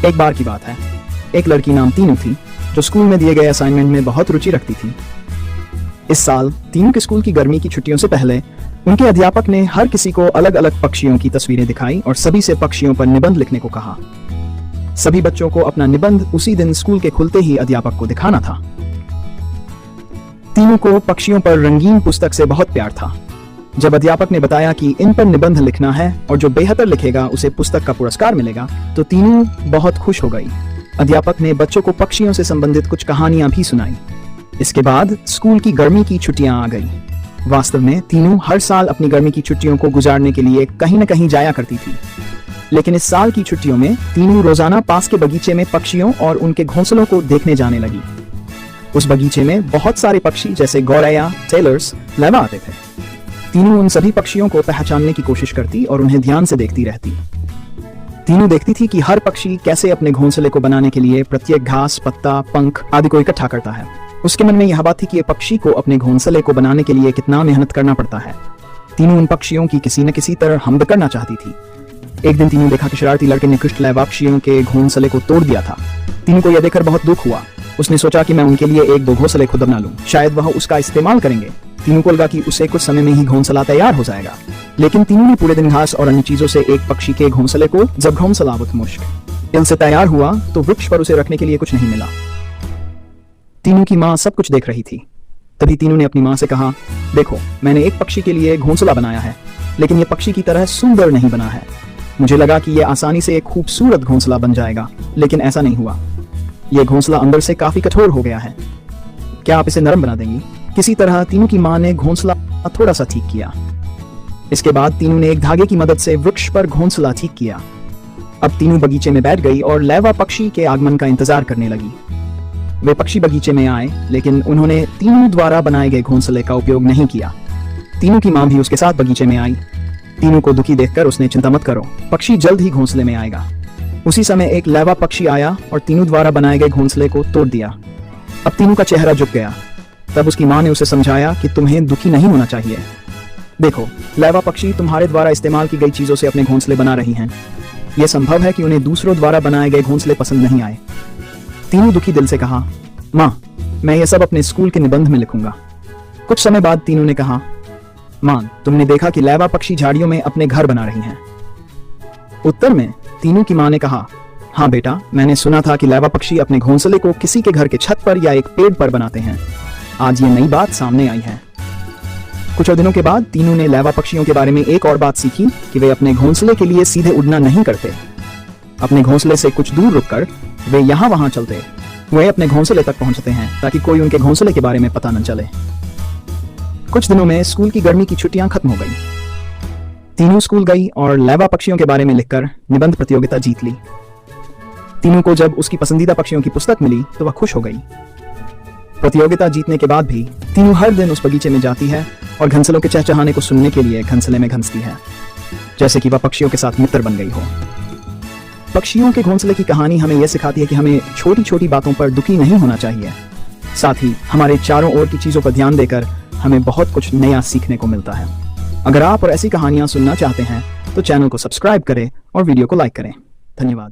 एक बार की बात है, एक लड़की नाम तीनू थी जो स्कूल में दिए गए असाइनमेंट में बहुत रुचि रखती थी। इस साल तीनू के स्कूल की गर्मी की छुट्टियों से पहले उनके अध्यापक ने हर किसी को अलग अलग पक्षियों की तस्वीरें दिखाई और सभी से पक्षियों पर निबंध लिखने को कहा। सभी बच्चों को अपना निबंध उसी दिन स्कूल के खुलते ही अध्यापक को दिखाना था। तीनू को पक्षियों पर रंगीन पुस्तक से बहुत प्यार था। जब अध्यापक ने बताया कि इन पर निबंध लिखना है और जो बेहतर लिखेगा उसे पुस्तक का पुरस्कार मिलेगा, तो तीनू बहुत खुश हो गई। अध्यापक ने बच्चों को पक्षियों से संबंधित कुछ कहानियां भी सुनाई। इसके बाद स्कूल की गर्मी की छुट्टियां आ गई। वास्तव में तीनू हर साल अपनी गर्मी की छुट्टियों को गुजारने के लिए कहीं न कहीं जाया करती थी, लेकिन इस साल की छुट्टियों में तीनू रोजाना पास के बगीचे में पक्षियों और उनके घोंसलों को देखने जाने लगी। उस बगीचे में बहुत सारे पक्षी जैसे गौरैया, टेलर्स, लैवा आते थे। तीनू उन सभी पक्षियों को पहचानने की कोशिश करती और उन्हें ध्यान से देखती रहती। तीनू देखती थी कि हर पक्षी कैसे अपने घोंसले को बनाने के लिए प्रत्येक घास, पत्ता, पंख आदि को इकट्ठा करता है। उसके मन में यह बात थी कि पक्षी को अपने घोंसले को बनाने के लिए कितना मेहनत करना पड़ता है। तीनू उन पक्षियों की किसी न किसी तरह हमद करना चाहती थी। एक दिन तीनू देखा कि शरारती लड़के ने कुछ लैवा पक्षियों के घोंसले को तोड़ दिया था। तीनू को यह देखकर बहुत दुख हुआ। उसने सोचा कि मैं उनके लिए एक दो घोंसले खुद बना लूं, शायद वह उसका इस्तेमाल करेंगे। तीनू को लगा कि उसे कुछ समय में ही घोंसला तैयार हो जाएगा, लेकिन तीनू ने पूरे दिन घास और अन्य चीजों से एक पक्षी के घोंसले को जब घोंसला मुश्किल से तैयार हुआ तो वृक्ष पर उसे रखने के लिए कुछ नहीं मिला। तीनू की माँ सब कुछ देख रही थी। तभी तीनू ने अपनी माँ से कहा, देखो, मैंने एक पक्षी के लिए घोंसला बनाया है, लेकिन ये पक्षी की तरह सुंदर नहीं बना है। मुझे लगा कि यह आसानी से एक खूबसूरत घोंसला बन जाएगा, लेकिन ऐसा नहीं हुआ। यह घोंसला अंदर से काफी कठोर हो गया है। क्या आप इसे नरम बना देंगी? किसी तरह तीनू की माँ ने घोंसला थोड़ा सा ठीक किया। इसके बाद तीनू ने एक धागे की मदद से वृक्ष पर घोंसला ठीक किया। अब तीनू बगीचे में बैठ गई और लैवा पक्षी के आगमन का इंतजार करने लगी। वे पक्षी बगीचे में आए, लेकिन उन्होंने तीनू द्वारा बनाए गए घोंसले का उपयोग नहीं किया। तीनू की माँ भी उसके साथ बगीचे में आई। तीनू को दुखी देखकर उसने, चिंता मत करो, पक्षी जल्द ही घोंसले में आएगा। उसी समय एक लैवा पक्षी आया और तीनू द्वारा बनाए गए घोंसले को तोड़ दिया। अब तीनू का चेहरा झुक गया। तब उसकी माँ ने उसे समझाया कि तुम्हें दुखी नहीं होना चाहिए। देखो, लैवा पक्षी तुम्हारे द्वारा इस्तेमाल की गई चीजों से अपने घोंसले बना रही हैं। यह संभव है कि उन्हें दूसरों द्वारा बनाए गए घोंसले पसंद नहीं आए। तीनू दुखी दिल से कहा, माँ, मैं यह सब अपने स्कूल के निबंध में लिखूंगा। कुछ समय बाद तीनू ने कहा, माँ, तुमने देखा कि लैवा पक्षी झाड़ियों में अपने घर बना रही हैं? उत्तर में तीनू की माँ ने कहा, हाँ बेटा, मैंने सुना था कि लैवा पक्षी अपने घोंसले को किसी के घर के छत पर या एक पेड़ पर बनाते हैं। आज ये नई बात सामने आई है। कुछ और दिनों के बाद तीनू ने लैवा पक्षियों के बारे में एक और बात सीखी कि वे अपने घोंसले के लिए सीधे उड़ना नहीं करते। अपने घोंसले से कुछ दूर रुककर वे यहाँ वहां चलते। वे अपने घोंसले तक पहुंचते हैं ताकि कोई उनके घोंसले के बारे में पता न चले। कुछ दिनों में स्कूल की गर्मी की छुट्टियां खत्म हो गई। तीनू स्कूल गई और लैवा पक्षियों के बारे में लिखकर निबंध प्रतियोगिता जीत ली। तीनू को जब उसकी पसंदीदा पक्षियों की पुस्तक मिली तो वह खुश हो गई। प्रतियोगिता जीतने के बाद भी तीनू हर दिन उस बगीचे में जाती है और घंसलों के चहचहाने को सुनने के लिए घंसले में घंसती है, जैसे कि वह पक्षियों के साथ मित्र बन गई हो। पक्षियों के घोंसले की कहानी हमें यह सिखाती है कि हमें छोटी छोटी बातों पर दुखी नहीं होना चाहिए। साथ ही हमारे चारों ओर की चीजों पर ध्यान देकर हमें बहुत कुछ नया सीखने को मिलता है। अगर आप और ऐसी कहानियां सुनना चाहते हैं तो चैनल को सब्सक्राइब करें और वीडियो को लाइक करें। धन्यवाद।